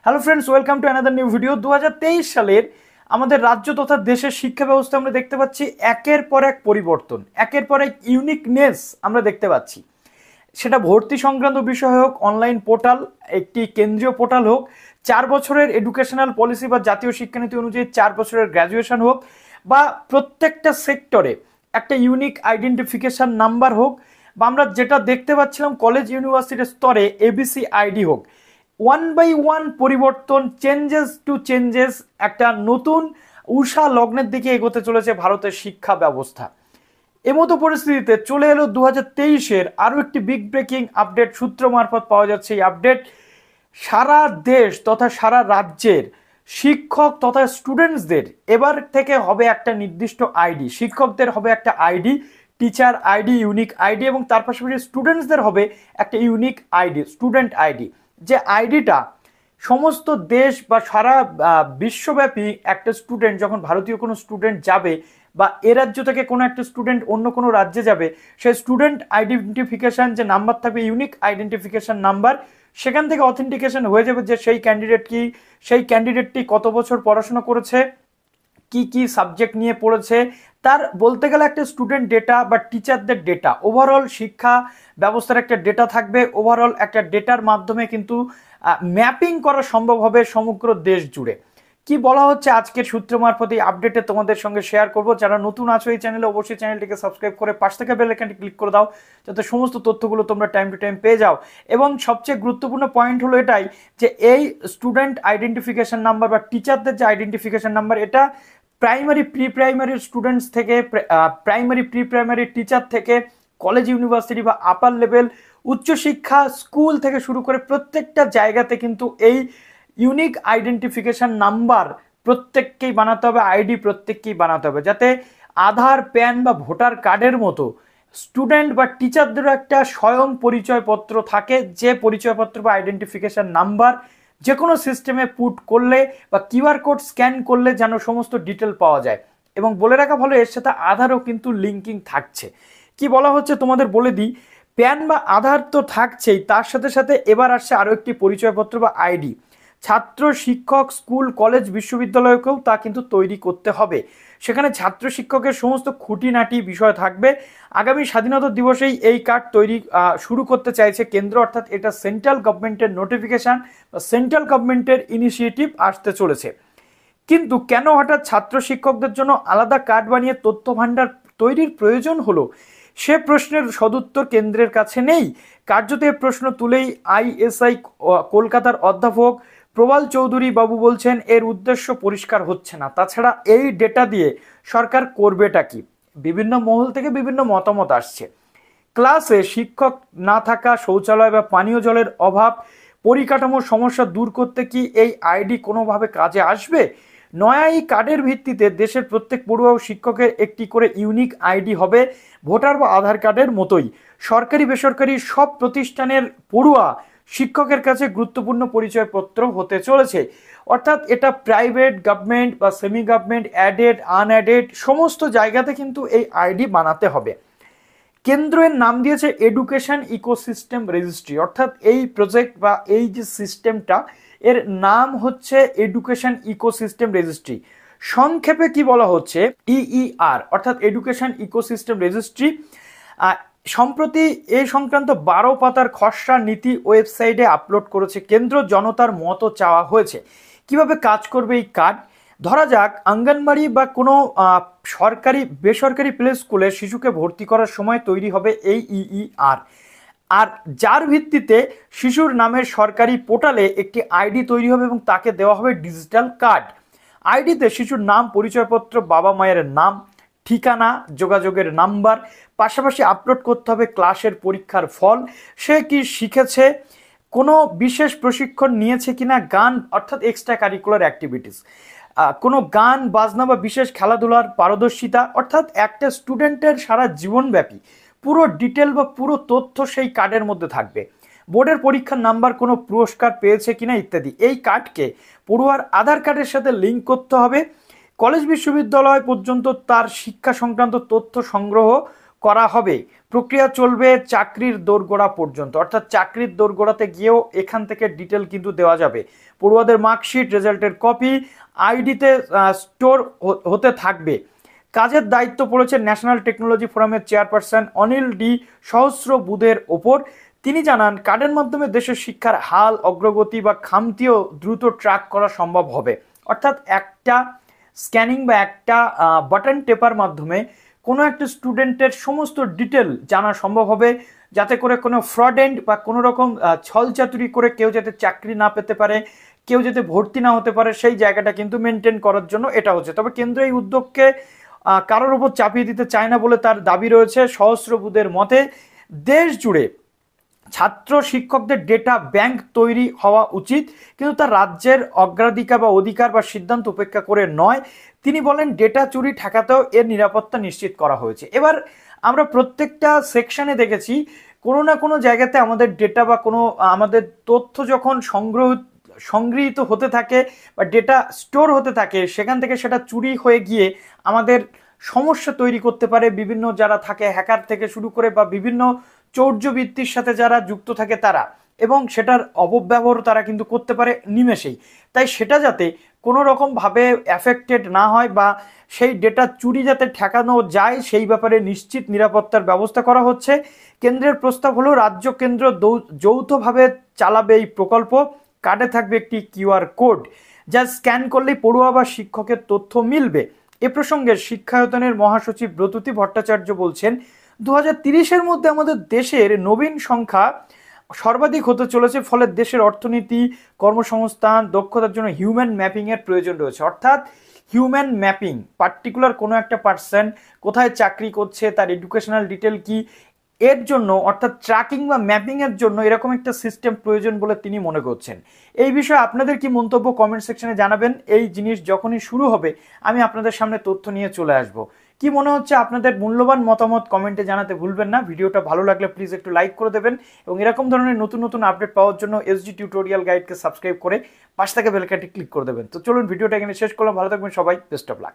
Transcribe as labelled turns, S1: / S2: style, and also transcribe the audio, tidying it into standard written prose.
S1: Hello friends, welcome to another new video. 2023 সালের আমাদের রাজ্য তথা দেশের শিক্ষা ব্যবস্থা আমরা দেখতে পাচ্ছি একের পর এক পরিবর্তন, একের পর এক ইউনিকনেস আমরা দেখতে পাচ্ছি। সেটা ভর্তি সংক্রান্ত বিষয় হোক, অনলাইন পোর্টাল, একটি কেন্দ্রীয় পোর্টাল হোক, 4 বছরের এডুকেশনাল পলিসি বা জাতীয় শিক্ষানীতি অনুযায়ী 4 বছরের গ্র্যাজুয়েশন হোক, বা প্রত্যেকটা সেক্টরে একটা ইউনিক আইডেন্টিফিকেশন নাম্বার হোক, বা আমরা যেটা দেখতে পাচ্ছিলাম কলেজ ইউনিভার্সিটির স্তরে এবিসি আইডি হোক, ওয়ান বাই ওয়ান পরিবর্তন, চেঞ্জেস টু চেঞ্জেস, একটা নতুন উষা লগ্নের দিকে এগোতে চলেছে ভারতের শিক্ষা ব্যবস্থা। এমতো পরিস্থিতিতে চলে এলো 2023-এর আরও একটি বিগ ব্রেকিং আপডেট সূত্র মারফত পাওয়া যাচ্ছে। এই আপডেট সারা দেশ তথা সারা রাজ্যের শিক্ষক তথা স্টুডেন্টসদের এবার থেকে হবে একটা নির্দিষ্ট আইডি। শিক্ষকদের হবে একটা ID, teacher ID, unique ID, এবং তার পাশাপাশি স্টুডেন্টসদের হবে একটা ইউনিক আইডি, স্টুডেন্ট আইডি। যে আইডিটা সমস্ত দেশ বা সারা বিশ্বব্যাপী একটা স্টুডেন্ট যখন ভারতীয় কোনো স্টুডেন্ট যাবে বা এ রাজ্য থেকে কোনো একটা স্টুডেন্ট অন্য কোনো রাজ্যে যাবে, সেই স্টুডেন্ট আইডেন্টিফিকেশন যে নাম্বার থাকবে, ইউনিক আইডেন্টিফিকেশন নাম্বার, সেখান থেকে অথেন্টিকেশন হয়ে যাবে যে সেই ক্যান্ডিডেটটি কত বছর পড়াশোনা করেছে, কি কি সাবজেক্ট নিয়ে পড়েছে, তার বলতে গেলে একটা স্টুডেন্ট ডেটা বা টিচারদের ডেটা, ওভারঅল শিক্ষা ব্যবস্থার একটা ডেটা থাকবে। ওভারঅল একটা ডেটার মাধ্যমে কিন্তু ম্যাপিং করা সম্ভব হবে সমগ্র দেশ জুড়ে। কি বলা হচ্ছে আজকের সূত্র মারফত এই আপডেটে তোমাদের সঙ্গে শেয়ার করব। যারা নতুন আছো এই চ্যানেলে, অবশ্যই চ্যানেলটিকে সাবস্ক্রাইব করে পাশ থেকে বেল আইকনটি ক্লিক করে দাও, যাতে সমস্ত তথ্যগুলো তোমরা টাইম টু টাইম পেয়ে যাও। এবং সবচেয়ে গুরুত্বপূর্ণ পয়েন্ট হলো এটাই যে এই স্টুডেন্ট আইডেন্টিফিকেশন নাম্বার বা টিচারদের যে আইডেন্টিফিকেশন নাম্বার, এটা প্রাইমারি প্রি প্রাইমারি স্টুডেন্টস থেকে, প্রাইমারি প্রি প্রাইমারি টিচার থেকে, কলেজ ইউনিভার্সিটি বা আপার লেভেল উচ্চশিক্ষা স্কুল থেকে শুরু করে প্রত্যেকটা জায়গাতে কিন্তু এই ইউনিক আইডেন্টিফিকেশন নাম্বার প্রত্যেককেই বানাতে হবে, আইডি প্রত্যেককেই বানাতে হবে, যাতে আধার, প্যান বা ভোটার কার্ডের মতো স্টুডেন্ট বা টিচারদেরও একটা স্বয়ং পরিচয়পত্র থাকে, যে পরিচয়পত্র বা আইডেন্টিফিকেশন নাম্বার যে কোনো সিস্টেমে পুট করলে বা কিউআর কোড স্ক্যান করলে যেন সমস্ত ডিটেল পাওয়া যায়। এবং বলে রাখা ভালো, এর সাথে আধারও কিন্তু লিঙ্কিং থাকছে। কি বলা হচ্ছে তোমাদের বলে দিই, প্যান বা আধার তো থাকছেই, তার সাথে সাথে এবার আসছে আরও একটি পরিচয়পত্র বা আইডি। ছাত্র, শিক্ষক, স্কুল, কলেজ, বিশ্ববিদ্যালয়কেও তা কিন্তু তৈরি করতে হবে। সেখানে ছাত্র শিক্ষকের সমস্ত খুঁটিনাটি বিষয় থাকবে। আগামী স্বাধীনতা দিবসেই এই কার্ড তৈরি শুরু করতে চাইছে কেন্দ্র, অর্থাৎ এটা সেন্ট্রাল গভর্নমেন্টের নোটিফিকেশন বা সেন্ট্রাল গভর্নমেন্টের ইনিশিয়েটিভ আসতে চলেছে। কিন্তু কেন হঠাৎ ছাত্র শিক্ষকদের জন্য আলাদা কার্ড বানিয়ে তথ্য ভাণ্ডার তৈরির প্রয়োজন হলো, সে প্রশ্নের সদুত্তর কেন্দ্রের কাছে নেই। কার্যত এ প্রশ্ন তুলেই আইএসআই কলকাতার অধ্যাপক প্রবাল চৌধুরী বাবু বলছেন, এর উদ্দেশ্য পরিষ্কার হচ্ছে না। তাছাড়া এই ডেটা দিয়ে সরকার করবেটা কি? বিভিন্ন মহল থেকে বিভিন্ন মতামত আসছে। ক্লাসে শিক্ষক না থাকা, শৌচালয় বা পানীয় জলের অভাব, পরিকাঠামোর সমস্যা দূর করতে কি এই আইডি কোনোভাবে কাজে আসবে? নয়া এই কার্ডের ভিত্তিতে দেশের প্রত্যেক পড়ুয়া ও শিক্ষকের একটি করে ইউনিক আইডি হবে, ভোটার বা আধার কার্ডের মতোই। সরকারি বেসরকারি সব প্রতিষ্ঠানের পড়ুয়া শিক্ষকের কাছে গুরুত্বপূর্ণ পরিচয়পত্র হতে চলেছে। অর্থাৎ এটা প্রাইভেট, গভর্নমেন্ট বা সেমি গভর্নমেন্ট, অ্যাডেড, আনঅ্যাডেড সমস্ত জায়গাতে কিন্তু এই আইডি বানাতে হবে। কেন্দ্রের নাম দিয়েছে এডুকেশন ইকোসিস্টেম রেজিস্ট্রি, অর্থাৎ এই প্রজেক্ট বা এই যে সিস্টেমটা, এর নাম হচ্ছে এডুকেশন ইকোসিস্টেম রেজিস্ট্রি। সংক্ষেপে কি বলা হচ্ছে, EER, অর্থাৎ এডুকেশন ইকোসিস্টেম রেজিস্ট্রি। সম্প্রতি এই সংক্রান্ত 12 পাতার খসড়া নীতি ওয়েবসাইটে আপলোড করেছে কেন্দ্র। জনতার মতও চাওয়া হয়েছে। কিভাবে কাজ করবে এই কার্ড? ধরা যাক অঙ্গনবাড়ি বা কোনো সরকারি বেসরকারি প্লে স্কুলে শিশুকে ভর্তি করার সময় তৈরি হবে এই EER, আর যার ভিত্তিতে শিশুর নামের সরকারি পোর্টালে একটি আইডি তৈরি হবে এবং তাকে দেওয়া হবে ডিজিটাল কার্ড। আইডিতে শিশুর নাম, পরিচয়পত্র, বাবা মায়ের নাম, ঠিকানা, যোগাযোগের নাম্বার, পাশাপাশি আপলোড করতে হবে ক্লাসের পরীক্ষার ফল, সে কি শিখেছে, কোনো বিশেষ প্রশিক্ষণ নিয়েছে কিনা, গান অর্থাৎ এক্সট্রা কারিকুলার অ্যাক্টিভিটিস, কোনো গান বাজনা বা বিশেষ খেলাধুলার পারদর্শিতা, অর্থাৎ একটা স্টুডেন্টের সারা জীবনব্যাপী পুরো ডিটেল বা পুরো তথ্য সেই কার্ডের মধ্যে থাকবে। বোর্ডের পরীক্ষার নাম্বার, কোনো পুরস্কার পেয়েছে কিনা ইত্যাদি। এই কার্ডকে পড়ুয়ার আধার কার্ডের সাথে লিঙ্ক করতে হবে। কলেজ বিশ্ববিদ্যালয় পর্যন্ত তার শিক্ষা সংক্রান্ত তথ্য সংগ্রহ করা হবে। প্রক্রিয়া চলবে চাকরির দোরগোড়া পর্যন্ত, অর্থাৎ চাকরির দোরগোড়াতে গিয়েও এখান থেকে ডিটেল কিন্তু দেওয়া যাবে। পড়ুয়াদের মার্কশিট, রেজাল্টের কপি আইডিতে স্টোর হতে থাকবে। কাজের দায়িত্ব পড়েছে ন্যাশনাল টেকনোলজি ফোরামের চেয়ারপারসন অনিল ডি সহস্রবুধের ওপর। তিনি জানান, কার্ডের মাধ্যমে দেশের শিক্ষার হাল, অগ্রগতি বা খামতিও দ্রুত ট্র্যাক করা সম্ভব হবে। অর্থাৎ একটা স্ক্যানিং বা একটা বাটন টেপার মাধ্যমে কোনো একটা স্টুডেন্টের সমস্ত ডিটেল জানা সম্ভব হবে, যাতে করে কোনো ফ্রডেন্ট বা কোনো রকম ছলচাতুরি করে কেউ যাতে চাকরি না পেতে পারে, কেউ যাতে ভর্তি না হতে পারে, সেই জায়গাটা কিন্তু মেনটেন করার জন্য এটা হচ্ছে। তবে কেন্দ্র এই উদ্যোগকে কারোর উপর চাপিয়ে দিতে চায় না বলে তার দাবি রয়েছে। সহস্রবুধের মতে দেশ জুড়ে ছাত্র শিক্ষকদের ডেটা ব্যাংক তৈরি হওয়া উচিত, কিন্তু তার রাজ্যের অগ্রাধিকার বা অধিকার বা সিদ্ধান্ত উপেক্ষা করে নয়। তিনি বলেন, ডেটা চুরি ঠেকাতেও এর নিরাপত্তা নিশ্চিত করা হয়েছে। এবার আমরা প্রত্যেকটা সেকশনে দেখেছি কোনো না কোনো জায়গাতে আমাদের ডেটা বা কোনো আমাদের তথ্য যখন সংগৃহীত হতে থাকে বা ডেটা স্টোর হতে থাকে, সেখান থেকে সেটা চুরি হয়ে গিয়ে আমাদের সমস্যা তৈরি করতে পারে বিভিন্ন যারা থাকে, হ্যাকার থেকে শুরু করে বা বিভিন্ন চৌর্যবৃত্তির সাথে যারা যুক্ত থাকে তারা, এবং সেটার অপব্যবহার তারা কিন্তু করতে পারে নিমেষেই। তাই সেটা যাতে কোনো রকমভাবে এফেক্টেড না হয় বা সেই ডেটা চুরি যাতে ঠেকানো যায়, সেই ব্যাপারে নিশ্চিত নিরাপত্তার ব্যবস্থা করা হচ্ছে। কেন্দ্রের প্রস্তাব হলো রাজ্য কেন্দ্র যৌথভাবে চালাবে এই প্রকল্প। কার্ডে থাকবে একটি কিউআর কোড, যা স্ক্যান করলেই পড়ুয়া বা শিক্ষকের তথ্য মিলবে। এ প্রসঙ্গে শিক্ষায়তনের মহাসচিব ব্রতুতি ভট্টাচার্য বলছেন, 2030-এর মধ্যে আমাদের দেশের নবীন সংখ্যা সর্বাধিক হতে চলেছে, ফলে দেশের অর্থনীতি, কর্মসংস্থান, দক্ষতার জন্য হিউম্যান ম্যাপিং এর প্রয়োজন রয়েছে। অর্থাৎ হিউম্যান ম্যাপিং, পার্টিকুলার কোনো একটা পার্সন কোথায় চাকরি করছে, তার এডুকেশনাল ডিটেল কি, এর জন্য অর্থাৎ ট্র্যাকিং বা ম্যাপিং এর জন্য এরকম একটা সিস্টেম প্রয়োজন বলে তিনি মনে করছেন। এই বিষয়ে আপনাদের কি মন্তব্য কমেন্ট সেকশনে জানাবেন। এই জিনিস যখনই শুরু হবে আমি আপনাদের সামনে তথ্য নিয়ে চলে আসব। কি মনে হচ্ছে আপনাদের মূল্যবান মতামত কমেন্টে জানাতে ভুলবেন না। ভিডিওটা ভালো লাগলে প্লিজ একটু লাইক করে দেবেন এবং এরকম ধরনের নতুন নতুন আপডেট পাওয়ার জন্য এসডি টিউটোরিয়াল গাইডকে সাবস্ক্রাইব করে পাশে থাকা বেল আইকনটি ক্লিক করে দেবেন। তো চলুন ভিডিওটা এখানে শেষ করলাম। ভালো থাকবেন সবাই, বেস্ট অফ লাক।